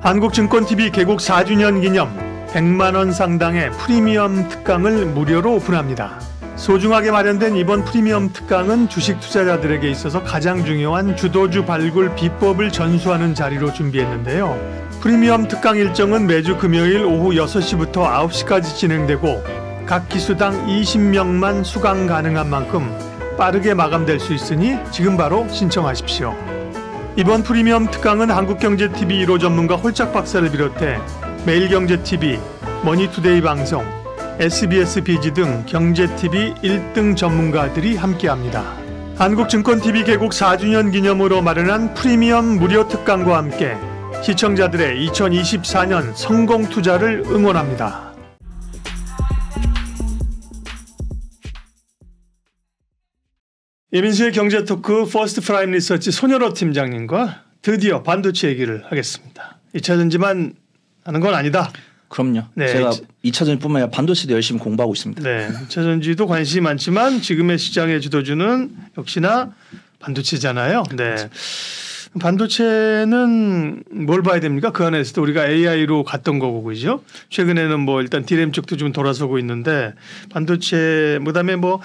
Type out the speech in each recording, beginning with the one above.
한국증권TV 개국 4주년 기념 100만 원 상당의 프리미엄 특강을 무료로 오픈합니다. 소중하게 마련된 이번 프리미엄 특강은 주식 투자자들에게 있어서 가장 중요한 주도주 발굴 비법을 전수하는 자리로 준비했는데요. 프리미엄 특강 일정은 매주 금요일 오후 6시부터 9시까지 진행되고 각 기수당 20명만 수강 가능한 만큼 빠르게 마감될 수 있으니 지금 바로 신청하십시오. 이번 프리미엄 특강은 한국경제TV 1호 전문가 홀짝 박사를 비롯해 매일경제TV, 머니투데이 방송, SBS 비지 등 경제TV 1등 전문가들이 함께합니다. 한국증권TV 개국 4주년 기념으로 마련한 프리미엄 무료 특강과 함께 시청자들의 2024년 성공 투자를 응원합니다. 이민수의 경제토크 퍼스트 프라임 리서치 손여로 팀장님과 드디어 반도체 얘기를 하겠습니다. 2차전지만 하는 건 아니다. 그럼요. 네. 제가 2차전지뿐만 아니라 반도체도 열심히 공부하고 있습니다. 네, 2차전지도 관심이 많지만 지금의 시장의 주도주는 역시나 반도체잖아요. 네. 반도체는 뭘 봐야 됩니까? 그 안에서도 우리가 AI로 갔던 거고 그죠? 최근에는 뭐 일단 DRAM 쪽도 좀 돌아서고 있는데 반도체 그다음에 뭐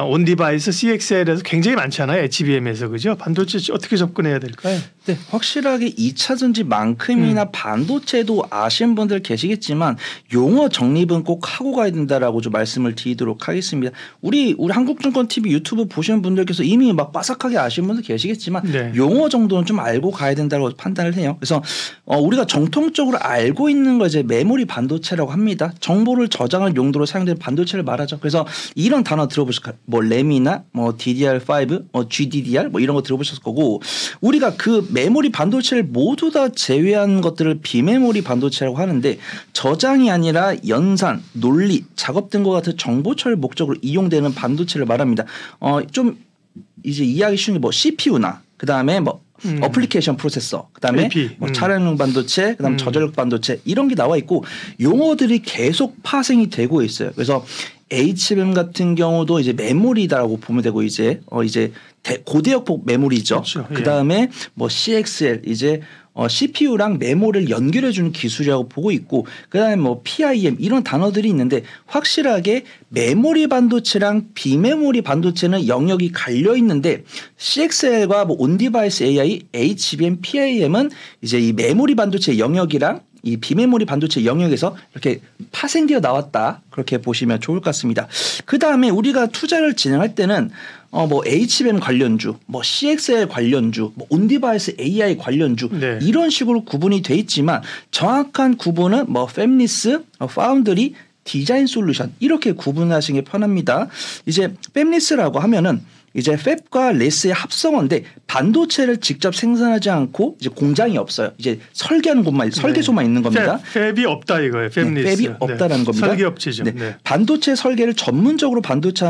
온디바이스 CXL에서 굉장히 많잖아요. HBM에서 그죠? 반도체 어떻게 접근해야 될까요? 네, 확실하게 2차전지만큼이나 반도체도 아시는 분들 계시겠지만 용어 정립은 꼭 하고 가야 된다라고 좀 말씀을 드리도록 하겠습니다. 우리 한국증권TV 유튜브 보시는 분들께서 이미 막 빠삭하게 아시는 분들 계시겠지만 네. 용어 정도는 좀 알고 가야 된다고 판단을 해요. 그래서 우리가 정통적으로 알고 있는 거 이제 메모리 반도체라고 합니다. 정보를 저장할 용도로 사용되는 반도체를 말하죠. 그래서 이런 단어 들어보실까요? 뭐 램이나 뭐 DDR5, GDDR 뭐 이런 거 들어보셨을 거고 우리가 그 메모리 반도체를 모두 다 제외한 것들을 비메모리 반도체라고 하는데 저장이 아니라 연산, 논리, 작업 등과 같은 정보 처리 목적으로 이용되는 반도체를 말합니다. 좀 이제 이해하기 쉬운 게 뭐 CPU나 그 다음에 뭐 어플리케이션 프로세서, 그 다음에 뭐 차량용 반도체, 그 다음 저전력 반도체 이런 게 나와 있고 용어들이 계속 파생이 되고 있어요. 그래서 HBM 같은 경우도 이제 메모리다라고 보면 되고 이제 고대역폭 메모리죠. 그렇죠. 그 다음에 뭐 CXL 이제 CPU랑 메모리를 연결해주는 기술이라고 보고 있고 그다음에 뭐 PIM 이런 단어들이 있는데 확실하게 메모리 반도체랑 비메모리 반도체는 영역이 갈려 있는데 CXL과 뭐 온디바이스 AI, HBM, PIM은 이제 이 메모리 반도체 영역이랑 이 비메모리 반도체 영역에서 이렇게 파생되어 나왔다 그렇게 보시면 좋을 것 같습니다. 그 다음에 우리가 투자를 진행할 때는 뭐 HBM 관련주, 뭐 CXL 관련주, 뭐 온디바이스 AI 관련주 네. 이런 식으로 구분이 돼 있지만 정확한 구분은 뭐 팹리스, 파운드리, 디자인 솔루션 이렇게 구분하시는 게 편합니다. 이제 팹리스라고 하면은 이제 팹과 레스의 합성어인데 반도체를 직접 생산하지 않고 이제 공장이 없어요. 이제 설계하는 곳만 설계소만 있는 겁니다. 팹이 없다 이거예요. 팹리스. 팹이 없다라는 겁니다. 설계업체죠. 네. 네. 반도체 설계를 전문적으로 반도체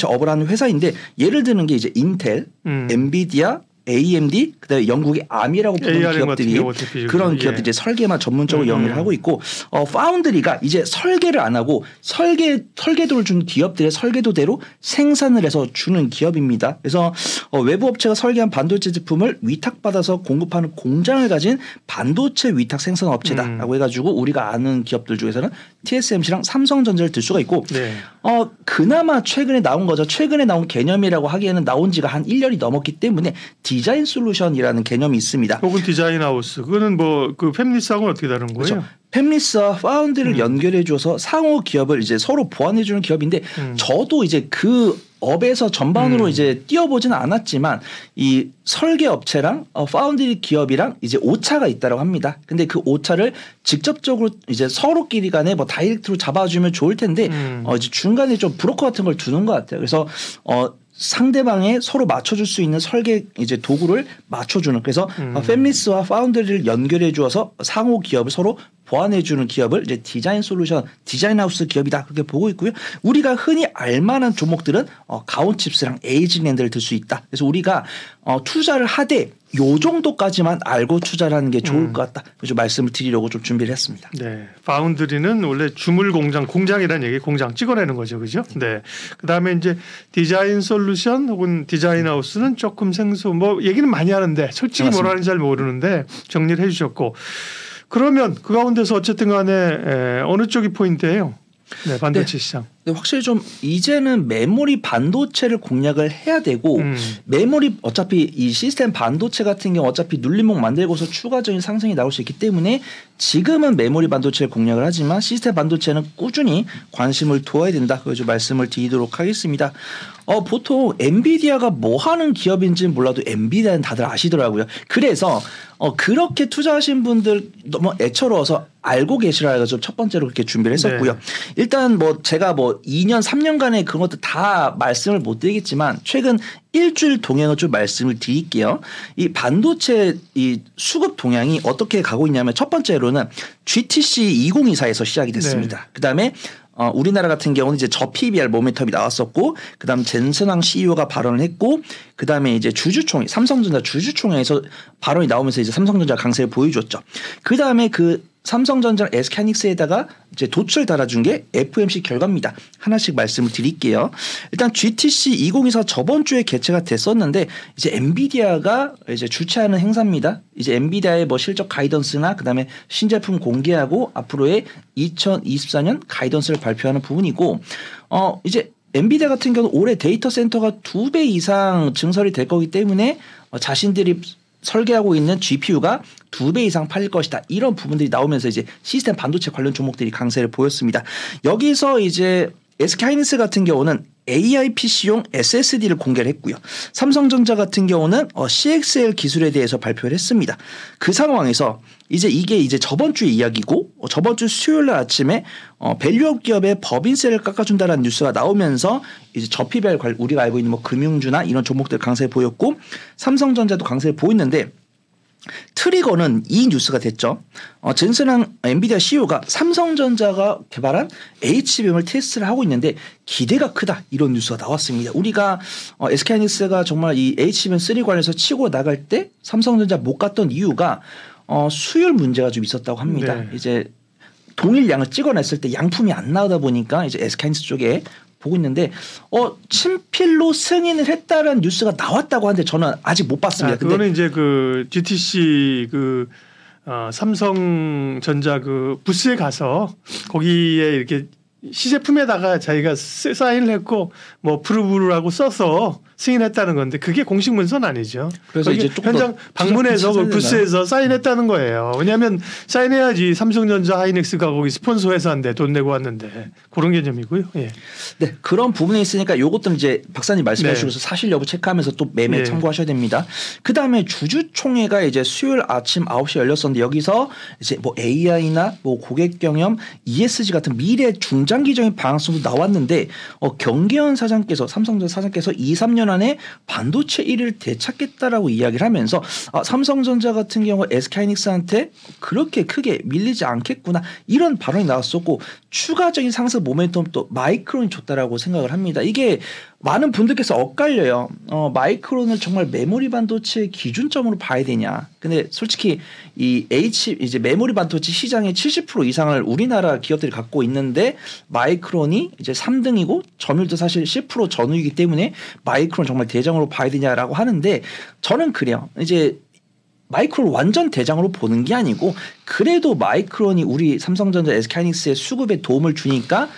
업을 하는 회사인데 예를 드는 게 이제 인텔, 엔비디아, AMD 그다음에 영국의 ARM이라고 부르는 기업들이 그런 기업들이 이제 설계만 전문적으로 영위를 하고 있고 파운드리가 이제 설계를 안 하고 설계도를 주는 기업들의 설계도대로 생산을 해서 주는 기업입니다. 그래서 외부 업체가 설계한 반도체 제품을 위탁받아서 공급하는 공장을 가진 반도체 위탁 생산 업체다라고 해가지고 우리가 아는 기업들 중에서는 TSMC랑 삼성전자를 들 수가 있고 네. 그나마 최근에 나온 거죠. 최근에 나온 개념이라고 하기에는 나온 지가 한 1년이 넘었기 때문에 디자인 솔루션이라는 개념이 있습니다. 혹은 디자인 하우스. 그거는 뭐 그 팹리스하고는 어떻게 다른 거예요? 그렇죠. 팹리스와 파운드를 연결해 줘서 상호 기업을 이제 서로 보완해 주는 기업인데 저도 이제 그 업에서 전반으로 이제 뛰어보지는 않았지만 이 설계 업체랑 파운드리 기업이랑 이제 오차가 있다고 합니다. 근데 그 오차를 직접적으로 이제 서로끼리 간에 뭐 다이렉트로 잡아주면 좋을 텐데 이제 중간에 좀 브로커 같은 걸 두는 것 같아요. 그래서 상대방에 서로 맞춰줄 수 있는 설계 이제 도구를 맞춰주는 그래서 팹리스와 파운드리를 연결해 주어서 상호 기업을 서로 보완해주는 기업을 이제 디자인 솔루션, 디자인 하우스 기업이다 그렇게 보고 있고요. 우리가 흔히 알만한 종목들은 가온칩스랑 에이징랜드를 들 수 있다. 그래서 우리가 투자를 하되 요 정도까지만 알고 투자를 하는 게 좋을 것 같다. 그래서 말씀을 드리려고 좀 준비를 했습니다. 네, 파운드리는 원래 주물 공장이라는 얘기, 공장 찍어내는 거죠, 그죠? 네. 그다음에 이제 디자인 솔루션 혹은 디자인 하우스는 조금 생소, 뭐 얘기는 많이 하는데 솔직히 맞습니다. 뭐라는지 잘 모르는데 정리를 해주셨고, 그러면 그 가운데서 어쨌든간에 어느 쪽이 포인트예요? 네, 반도체 시장. 근데 확실히 좀 이제는 메모리 반도체를 공략을 해야 되고 메모리 어차피 이 시스템 반도체 같은 경우 어차피 눌림목 만들고서 추가적인 상승이 나올 수 있기 때문에 지금은 메모리 반도체를 공략을 하지만 시스템 반도체는 꾸준히 관심을 두어야 된다. 그래서 말씀을 드리도록 하겠습니다. 보통 엔비디아가 뭐 하는 기업인지는 몰라도 엔비디아는 다들 아시더라고요. 그래서 그렇게 투자하신 분들 너무 애처로워서 알고 계시라 해서 첫 번째로 그렇게 준비를 했었고요. 네. 일단 뭐 제가 뭐 2년 3년간의 그런 것도 다 말씀을 못 드리겠지만 최근 일주일 동향을 좀 말씀을 드릴게요. 이 반도체 이 수급 동향이 어떻게 가고 있냐면 첫 번째로는 GTC 2024에서 시작이 됐습니다. 네. 그다음에 우리나라 같은 경우는 이제 저 PBR 모멘텀이 나왔었고, 그다음 젠슨왕 CEO가 발언을 했고, 그다음에 이제 주주총회, 삼성전자 주주총회에서 발언이 나오면서 이제 삼성전자 강세를 보여줬죠. 그다음에 그 삼성전자 SK하이닉스에다가 이제 돛을 달아준 게 FOMC 결과입니다. 하나씩 말씀을 드릴게요. 일단 GTC 2024 저번 주에 개최가 됐었는데 이제 엔비디아가 이제 주최하는 행사입니다. 이제 엔비디아의 뭐 실적 가이던스나 그다음에 신제품 공개하고 앞으로의 2024년 가이던스를 발표하는 부분이고 이제 엔비디아 같은 경우 올해 데이터 센터가 2배 이상 증설이 될 거기 때문에 자신들이 설계하고 있는 GPU가 2배 이상 팔릴 것이다. 이런 부분들이 나오면서 이제 시스템 반도체 관련 종목들이 강세를 보였습니다. 여기서 이제 SK하이닉스 같은 경우는 AI PC용 SSD를 공개를 했고요. 삼성전자 같은 경우는 CXL 기술에 대해서 발표를 했습니다. 그 상황에서 이게 이제 저번 주의 이야기고 저번 주 수요일 날 아침에 밸류업 기업의 법인세를 깎아준다라는 뉴스가 나오면서 이제 저피별 우리가 알고 있는 뭐 금융주나 이런 종목들 강세를 보였고 삼성전자도 강세를 보였는데 트리거는 이 뉴스가 됐죠. 젠슨왕 엔비디아 CEO가 삼성전자가 개발한 HBM을 테스트를 하고 있는데 기대가 크다 이런 뉴스가 나왔습니다. 우리가 SK하이닉스가 정말 이 HBM3 관련해서 치고 나갈 때 삼성전자 못 갔던 이유가 수율 문제가 좀 있었다고 합니다. 네. 이제 동일 양을 찍어냈을 때 양품이 안 나오다 보니까 이제 SK하이닉스 쪽에 보고 있는데 친필로 승인을 했다는 뉴스가 나왔다고 하는데 저는 아직 못 봤습니다. 그거는 이제 그 GTC 삼성전자 그 부스에 가서 거기에 이렇게 시제품에다가 자기가 사인을 했고 뭐 프루브라고 써서 승인했다는 건데 그게 공식 문서는 아니죠. 그래서 이제 조금 현장 방문해서 그 부스에서 사인했다는 거예요. 왜냐하면 사인해야지 삼성전자 하이닉스가 거기 스폰서 회사인데 돈 내고 왔는데 그런 개념이고요. 예. 네, 그런 부분에 있으니까 요것도 이제 박사님 말씀하시고서 사실 여부 체크하면서 또 매매 참고하셔야 됩니다. 그 다음에 주주총회가 이제 수요일 아침 9시에 열렸었는데 여기서 이제 뭐 AI나 뭐 고객 경험, ESG 같은 미래 중장기적인 방향성도 나왔는데 경계현 사장께서 삼성전자 사장께서 2-3년 안에 반도체 1위를 되찾겠다라고 이야기를 하면서 삼성전자 같은 경우 SK하이닉스한테 그렇게 크게 밀리지 않겠구나 이런 발언이 나왔었고 추가적인 상승 모멘텀 또 마이크론이 줬다라고 생각을 합니다. 이게 많은 분들께서 엇갈려요. 마이크론을 정말 메모리 반도체 기준점으로 봐야 되냐. 근데 솔직히 이제 메모리 반도체 시장의 70% 이상을 우리나라 기업들이 갖고 있는데 마이크론이 이제 3등이고 점유율도 사실 10% 전후이기 때문에 마이크론 정말 대장으로 봐야 되냐라고 하는데 저는 그래요. 이제 마이크론 완전 대장으로 보는 게 아니고 그래도 마이크론이 우리 삼성전자 SK하이닉스의 수급에 도움을 주니까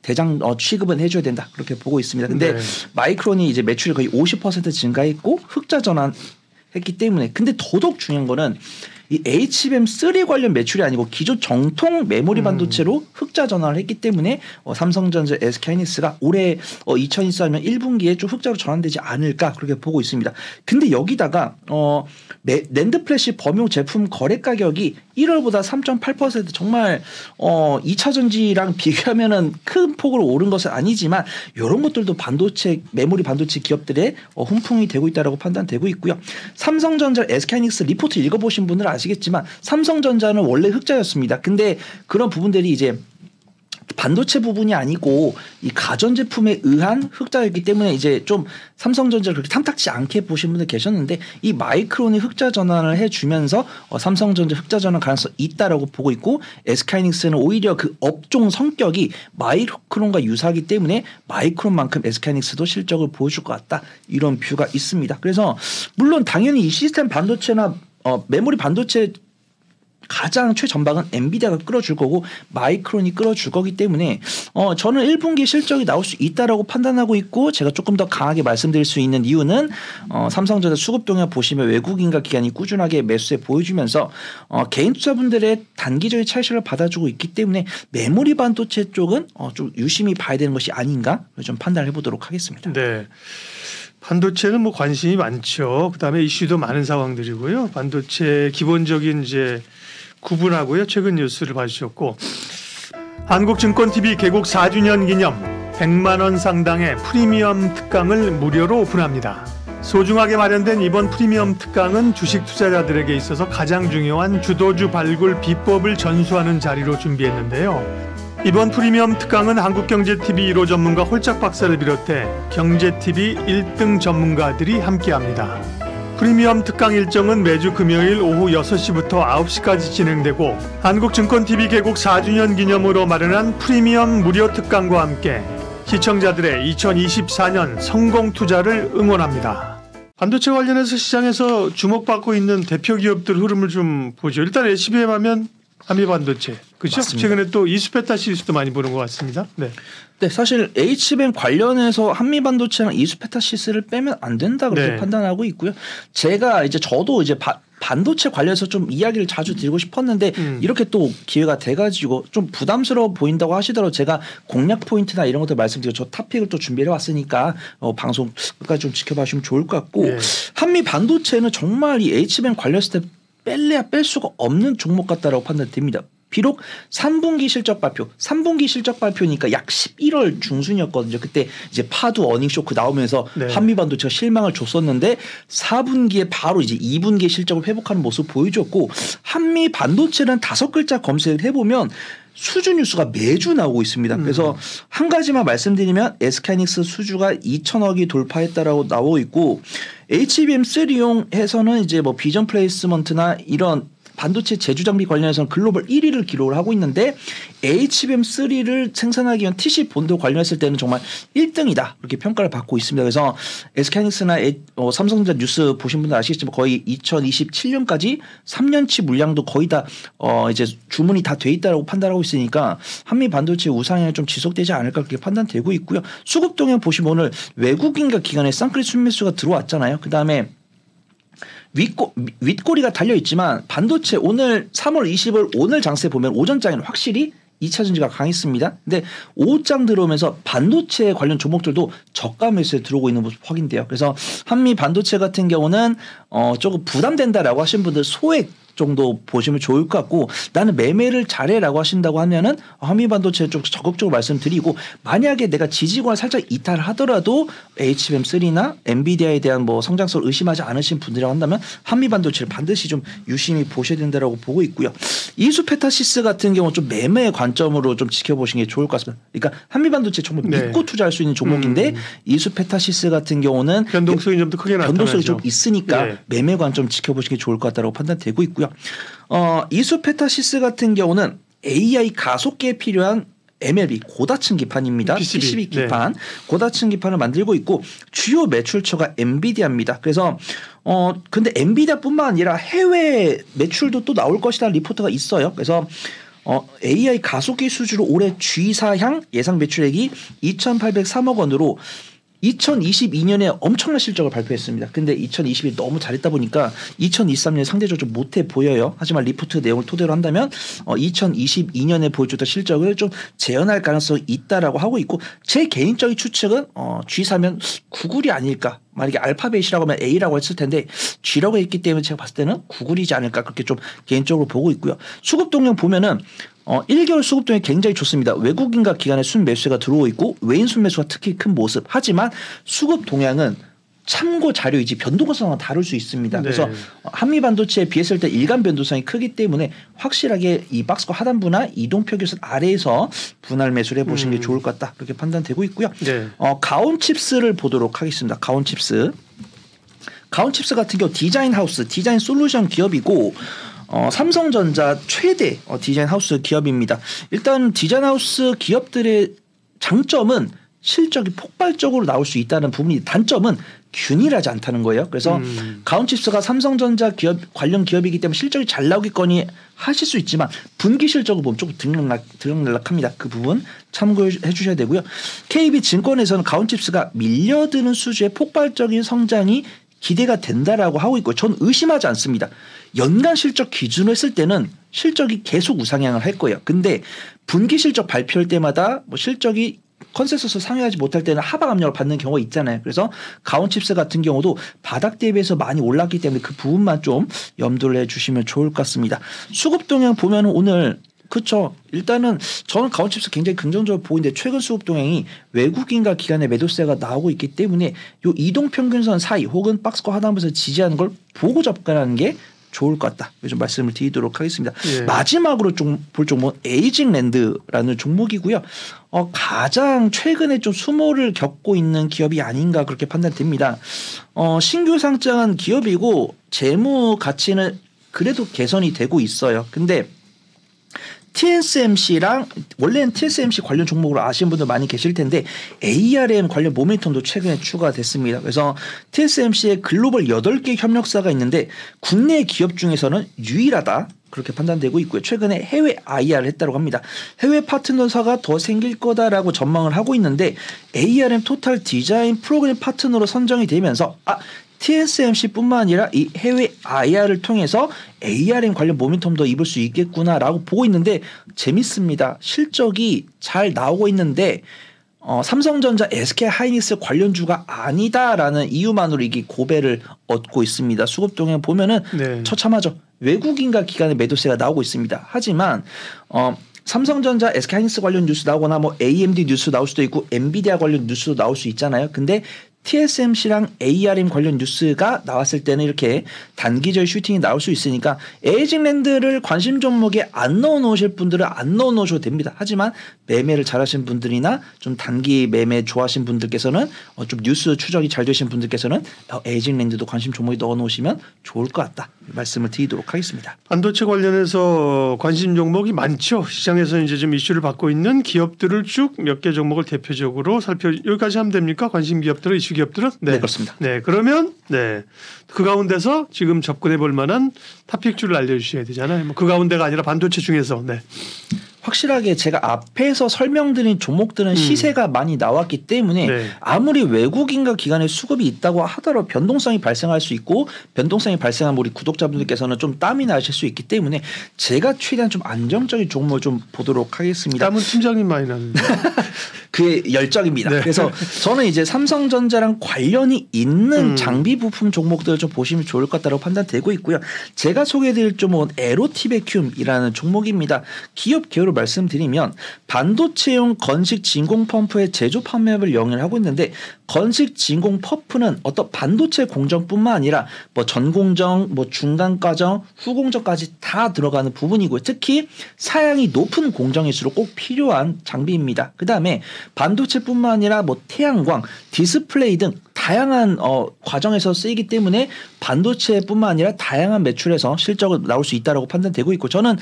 대장 취급은 해줘야 된다 그렇게 보고 있습니다. 근데 마이크론이 이제 매출이 거의 50% 증가했고 흑자 전환했기 때문에 근데 더더욱 중요한 거는 이 HBM3 관련 매출이 아니고 기존 정통 메모리 반도체로 흑자 전환을 했기 때문에 삼성전자 SK하이닉스가 올해 2024년 1분기에 좀 흑자로 전환되지 않을까 그렇게 보고 있습니다. 근데 여기다가 낸드 플래시 범용 제품 거래 가격이 1월보다 3.8% 정말 2차 전지랑 비교하면은 큰 폭으로 오른 것은 아니지만 이런 것들도 반도체 메모리 반도체 기업들의 훈풍이 되고 있다라고 판단되고 있고요. 삼성전자 SK하이닉스 리포트 읽어보신 분들은 아시겠지만 삼성전자는 원래 흑자였습니다. 근데 그런 부분들이 이제 반도체 부분이 아니고 이 가전제품에 의한 흑자였기 때문에 이제 좀 삼성전자를 그렇게 탐탁지 않게 보신 분들 계셨는데 이 마이크론이 흑자 전환을 해주면서 삼성전자 흑자 전환 가능성이 있다라고 보고 있고 SK하이닉스는 오히려 그 업종 성격이 마이크론과 유사하기 때문에 마이크론만큼 SK하이닉스도 실적을 보여줄 것 같다 이런 뷰가 있습니다. 그래서 물론 당연히 이 시스템 반도체나 메모리 반도체 가장 최전방은 엔비디아가 끌어줄 거고 마이크론이 끌어줄 거기 때문에 저는 1분기 실적이 나올 수 있다라고 판단하고 있고 제가 조금 더 강하게 말씀드릴 수 있는 이유는 삼성전자 수급 동향 보시면 외국인과 기관이 꾸준하게 매수세 보여주면서 개인 투자분들의 단기적인 차익실을 받아주고 있기 때문에 메모리 반도체 쪽은 좀 유심히 봐야 되는 것이 아닌가 좀 판단을 해보도록 하겠습니다. 네. 반도체는 뭐 관심이 많죠. 그다음에 이슈도 많은 상황들이고요. 반도체 기본적인 이제 구분하고요. 최근 뉴스를 봐주셨고 한국증권TV 개국 4주년 기념 100만 원 상당의 프리미엄 특강을 무료로 오픈합니다. 소중하게 마련된 이번 프리미엄 특강은 주식 투자자들에게 있어서 가장 중요한 주도주 발굴 비법을 전수하는 자리로 준비했는데요. 이번 프리미엄 특강은 한국경제TV 1호 전문가 홀짝 박사를 비롯해 경제TV 1등 전문가들이 함께합니다. 프리미엄 특강 일정은 매주 금요일 오후 6시부터 9시까지 진행되고 한국증권TV 개국 4주년 기념으로 마련한 프리미엄 무료 특강과 함께 시청자들의 2024년 성공 투자를 응원합니다. 반도체 관련해서 시장에서 주목받고 있는 대표 기업들 흐름을 좀 보죠. 일단 HBM 하면 한미반도체. 그렇죠? 맞습니다. 최근에 또 이수페타 시리즈도 많이 보는 것 같습니다. 네. 네, 사실 HBM 관련해서 한미반도체랑 이수페타시스를 빼면 안 된다 그렇게 네. 판단하고 있고요. 제가 이제 저도 이제 반도체 관련해서 좀 이야기를 자주 드리고 싶었는데 이렇게 또 기회가 돼가지고 좀 부담스러워 보인다고 하시더라도 제가 공략 포인트나 이런 것들 말씀드리고 저 탑픽을 또 준비해 왔으니까 방송 끝까지 좀 지켜봐 주시면 좋을 것 같고 네. 한미반도체는 정말 이 HBM 관련했을 때 뺄래야 뺄 수가 없는 종목 같다라고 판단됩니다. 비록 3분기 실적 발표니까 약 11월 중순이었거든요. 그때 이제 파두 어닝 쇼크 나오면서 네. 한미반도체가 실망을 줬었는데 4분기에 바로 이제 2분기 실적을 회복하는 모습을 보여줬고 한미반도체는 5글자 검색을 해보면 수주 뉴스가 매주 나오고 있습니다. 그래서 한 가지만 말씀드리면 SK하이닉스 수주가 2천억이 돌파했다라고 나오고 있고 HBM3용 해서는 이제 뭐 비전 플레이스먼트나 이런 반도체 제조 장비 관련해서는 글로벌 1위를 기록을 하고 있는데 HBM3를 생산하기 위한 TC 본드 관련했을 때는 정말 1등이다 이렇게 평가를 받고 있습니다. 그래서 SK하이닉스나 삼성전자 뉴스 보신 분들 아시겠지만 거의 2027년까지 3년치 물량도 거의 다 이제 주문이 다 돼 있다라고 판단하고 있으니까 한미 반도체 우상향이 좀 지속되지 않을까 그렇게 판단되고 있고요. 수급 동향 보시면 오늘 외국인과 기관의 쌍끌이 순매수가 들어왔잖아요. 그다음에 윗꼬리가 달려있지만 반도체 오늘 3월 20일 오늘 장세 보면 오전장에는 확실히 2차 전지가 강했습니다. 근데 오후장 들어오면서 반도체 관련 종목들도 저가 매수에 들어오고 있는 모습 확인돼요. 그래서 한미 반도체 같은 경우는 조금 부담된다라고 하신 분들 소액 정도 보시면 좋을 것 같고 나는 매매를 잘해라고 하신다고 하면은 한미반도체 좀 적극적으로 말씀드리고 만약에 내가 지지권을 살짝 이탈을 하더라도 HBM3나 엔비디아에 대한 뭐 성장성을 의심하지 않으신 분들이라고 한다면 한미반도체를 반드시 좀 유심히 보셔야 된다라고 보고 있고요. 이수페타시스 같은 경우 좀 매매의 관점으로 좀 지켜보시는 게 좋을 것 같습니다. 그러니까 한미반도체 정말 믿고 투자할 수 있는 종목인데 이수페타시스 같은 경우는 변동성이 좀 더 크게 나타나죠. 변동성이 좀 있으니까 네. 매매 관점 지켜보시는 게 좋을 것 같다고 판단되고 있고요. 이수페타시스 같은 경우는 AI 가속기에 필요한 MLB 고다층 기판입니다. PCB 기판, 네. 고다층 기판을 만들고 있고 주요 매출처가 엔비디아입니다. 그래서 근데 엔비디아뿐만 아니라 해외 매출도 또 나올 것이라는 리포트가 있어요. 그래서 AI 가속기 수주로 올해 G사향 예상 매출액이 2,803억 원으로 2022년에 엄청난 실적을 발표했습니다. 근데 2022년 너무 잘했다 보니까 2023년에 상대적으로 좀 못해 보여요. 하지만 리포트 내용을 토대로 한다면 2022년에 보여줬던 실적을 좀 재현할 가능성이 있다라고 하고 있고 제 개인적인 추측은 G4면 구글이 아닐까. 만약에 알파벳이라고 하면 A라고 했을 텐데 G라고 했기 때문에 제가 봤을 때는 구글이지 않을까 그렇게 좀 개인적으로 보고 있고요. 수급 동향 보면은 1개월 수급 동향이 굉장히 좋습니다. 외국인과 기관의 순매수가 들어오고 있고 외인 순매수가 특히 큰 모습. 하지만 수급 동향은 참고 자료이지 변동성은 다를 수 있습니다. 네. 그래서 한미 반도체에 비했을 때 일간 변동성이 크기 때문에 확실하게 이 박스권 하단부나 이동평균선 아래에서 분할 매수를 해보시는 게 좋을 것 같다. 그렇게 판단되고 있고요. 네. 가온칩스를 보도록 하겠습니다. 가온칩스 같은 경우 디자인 하우스, 디자인 솔루션 기업이고 삼성전자 최대 디자인 하우스 기업입니다. 일단 디자인 하우스 기업들의 장점은 실적이 폭발적으로 나올 수 있다는 부분이, 단점은 균일하지 않다는 거예요. 그래서 가온칩스가 삼성전자 기업 관련 기업이기 때문에 실적이 잘 나오겠거니 하실 수 있지만 분기 실적을 보면 조금 들락날락합니다. 그 부분 참고해 주셔야 되고요. KB증권에서는 가온칩스가 밀려드는 수주의 폭발적인 성장이 기대가 된다라고 하고 있고 전 의심하지 않습니다. 연간 실적 기준으로 했을 때는 실적이 계속 우상향을 할 거예요. 근데 분기 실적 발표할 때마다 뭐 실적이 컨센서스 상회하지 못할 때는 하방 압력을 받는 경우가 있잖아요. 그래서 가온칩스 같은 경우도 바닥 대비해서 많이 올랐기 때문에 그 부분만 좀 염두를 해주시면 좋을 것 같습니다. 수급 동향 보면 오늘 그렇죠. 일단은 저는 가온칩스 굉장히 긍정적으로 보이는데 최근 수급 동향이 외국인과 기관의 매도세가 나오고 있기 때문에 요 이동평균선 사이 혹은 박스권 하단부에서 지지하는 걸 보고 접근하는 게 좋을 것 같다. 좀 말씀을 드리도록 하겠습니다. 예. 마지막으로 좀 볼 종목은 에이징랜드라는 종목이고요. 가장 최근에 좀 수모를 겪고 있는 기업이 아닌가 그렇게 판단됩니다. 신규 상장한 기업이고 재무 가치는 그래도 개선이 되고 있어요. 근데 TSMC랑 원래는 TSMC 관련 종목으로 아시는 분들 많이 계실 텐데 ARM 관련 모멘텀도 최근에 추가됐습니다. 그래서 TSMC의 글로벌 8개 협력사가 있는데 국내 기업 중에서는 유일하다. 그렇게 판단되고 있고요. 최근에 해외 IR을 했다고 합니다. 해외 파트너사가 더 생길 거다라고 전망을 하고 있는데 ARM 토탈 디자인 프로그램 파트너로 선정이 되면서 TSMC뿐만 아니라 이 해외 IR을 통해서 ARM 관련 모멘텀도 입을 수 있겠구나라고 보고 있는데 재밌습니다. 실적이 잘 나오고 있는데 삼성전자, SK하이닉스 관련주가 아니다라는 이유만으로 이게 고배를 얻고 있습니다. 수급 동향 보면은 네. 처참하죠. 외국인과 기관의 매도세가 나오고 있습니다. 하지만 삼성전자, SK하이닉스 관련 뉴스 나오거나 뭐 AMD 뉴스 나올 수도 있고 엔비디아 관련 뉴스도 나올 수 있잖아요. 근데 TSMC랑 ARM 관련 뉴스가 나왔을 때는 이렇게 단기적 슈팅이 나올 수 있으니까 에이징랜드를 관심 종목에 안 넣어 놓으실 분들은 안 넣어 놓으셔도 됩니다. 하지만 매매를 잘하신 분들이나 좀 단기 매매 좋아하신 분들께서는 좀 뉴스 추적이 잘 되신 분들께서는 에이징랜드도 관심 종목에 넣어 놓으시면 좋을 것 같다. 말씀을 드리도록 하겠습니다. 반도체 관련해서 관심 종목이 많죠. 시장에서 이제 좀 이슈를 받고 있는 기업들을 쭉 몇 개 종목을 대표적으로 여기까지 하면 됩니까? 관심 기업들은 이슈 기업들은? 네, 그렇습니다. 네, 그러면 그 가운데서 지금 접근해 볼 만한 탑픽주를 알려주셔야 되잖아요. 뭐 그 가운데가 아니라 반도체 중에서. 네. 확실하게 제가 앞에서 설명드린 종목들은 시세가 많이 나왔기 때문에 아무리 외국인과 기관의 수급이 있다고 하더라도 변동성이 발생할 수 있고 변동성이 발생하면 우리 구독자분들께서는 좀 땀이 나실 수 있기 때문에 제가 최대한 좀 안정적인 종목을 좀 보도록 하겠습니다. 땀은 팀장님 많이 나는데. 그의 열정입니다. 네. 그래서 저는 이제 삼성전자랑 관련이 있는 장비 부품 종목들을 좀 보시면 좋을 것 같다고 판단되고 있고요. 제가 소개해드릴 종목은 에로티베큐움이라는 종목입니다. 기업 개요를 말씀드리면 반도체용 건식 진공 펌프의 제조 판매업을 영위하고 있는데 건식 진공 펌프는 어떤 반도체 공정뿐만 아니라 뭐 전공정, 뭐 중간 과정, 후공정까지 다 들어가는 부분이고요. 특히 사양이 높은 공정일수록 꼭 필요한 장비입니다. 그 다음에 반도체뿐만 아니라 뭐 태양광, 디스플레이 등 다양한 과정에서 쓰이기 때문에 반도체뿐만 아니라 다양한 매출에서 실적을 나올 수 있다라고 판단되고 있고 저는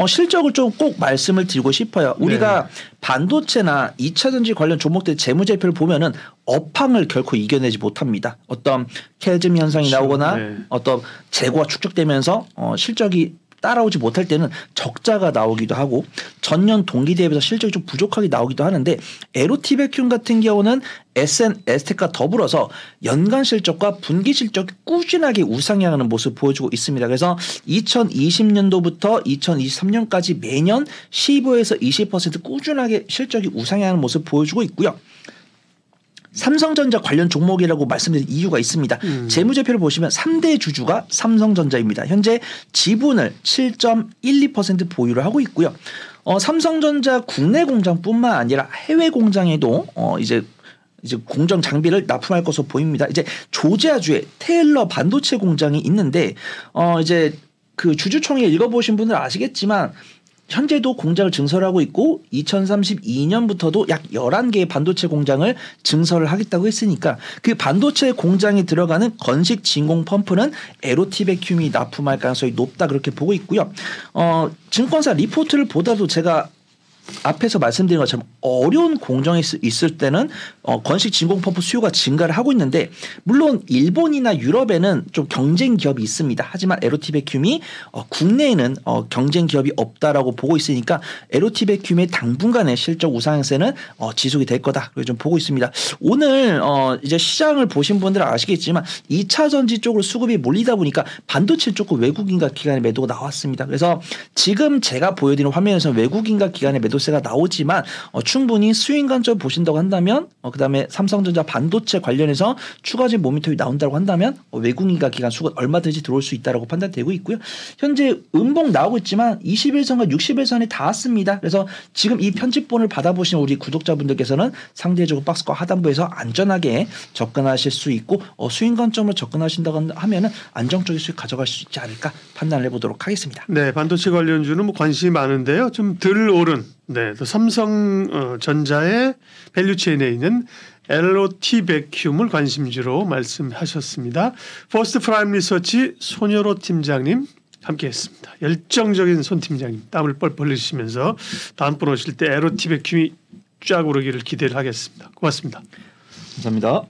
실적을 좀 꼭 말씀을 드리고 싶어요. 우리가 반도체나 2차전지 관련 종목들 재무제표를 보면은 업황을 결코 이겨내지 못합니다. 어떤 캐즘 현상이 나오거나 어떤 재고가 축적되면서 실적이 따라오지 못할 때는 적자가 나오기도 하고 전년 동기 대비해서 실적이 좀 부족하게 나오기도 하는데 에로티베큐움 같은 경우는 SNS텍과 더불어서 연간 실적과 분기 실적이 꾸준하게 우상향하는 모습을 보여주고 있습니다. 그래서 2020년도부터 2023년까지 매년 15에서 20% 꾸준하게 실적이 우상향하는 모습을 보여주고 있고요. 삼성전자 관련 종목이라고 말씀드린 이유가 있습니다. 재무제표를 보시면 3대 주주가 삼성전자입니다. 현재 지분을 7.12% 보유를 하고 있고요. 삼성전자 국내 공장뿐만 아니라 해외 공장에도 이제 이제 공정 장비를 납품할 것으로 보입니다. 이제 조지아주에 테일러 반도체 공장이 있는데 이제 그 주주총회 읽어보신 분들 아시겠지만 현재도 공장을 증설하고 있고 2032년부터도 약 11개의 반도체 공장을 증설을 하겠다고 했으니까 그 반도체 공장에 들어가는 건식 진공 펌프는 에로티베큐미 납품할 가능성이 높다 그렇게 보고 있고요. 증권사 리포트를 보다도 제가 앞에서 말씀드린 것처럼 어려운 공정에 있을 때는 건식 진공 펌프 수요가 증가를 하고 있는데 물론 일본이나 유럽에는 좀 경쟁 기업이 있습니다. 하지만 에로티베큐미 국내에는 경쟁 기업이 없다라고 보고 있으니까 에로티베큐미의 당분간의 실적 우상향세는 지속이 될 거다. 그렇게 좀 보고 있습니다. 오늘 이제 시장을 보신 분들은 아시겠지만 2차 전지 쪽으로 수급이 몰리다 보니까 반도체 조금 외국인과 기관의 매도가 나왔습니다. 그래서 지금 제가 보여드리는 화면에서 외국인과 기관의 매도세가 나오지만 충분히 스윙 관점 보신다고 한다면 그다음에 삼성전자 반도체 관련해서 추가적인 모멘텀이 나온다고 한다면 외국인과 기관 수급 얼마든지 들어올 수 있다라고 판단되고 있고요. 현재 음봉 나오고 있지만 21선과 60일선이 닿았습니다. 그래서 지금 이 편집본을 받아보신 우리 구독자분들께서는 상대적으로 박스권 하단부에서 안전하게 접근하실 수 있고 스윙 관점으로 접근하신다고 하면은 안정적인 수익 가져갈 수 있지 않을까 판단을 해보도록 하겠습니다. 네, 반도체 관련주는 뭐 관심이 많은데요. 좀 덜 오른 또 삼성전자의 밸류체인에 있는 LOT-Vacuum을 관심주로 말씀하셨습니다. 퍼스트 프라임 리서치 손여로 팀장님 함께했습니다. 열정적인 손 팀장님 땀을 뻘뻘 흘리시면서 다음번 오실 때 LOT-Vacuum이 쫙 오르기를 기대를 하겠습니다. 고맙습니다. 감사합니다.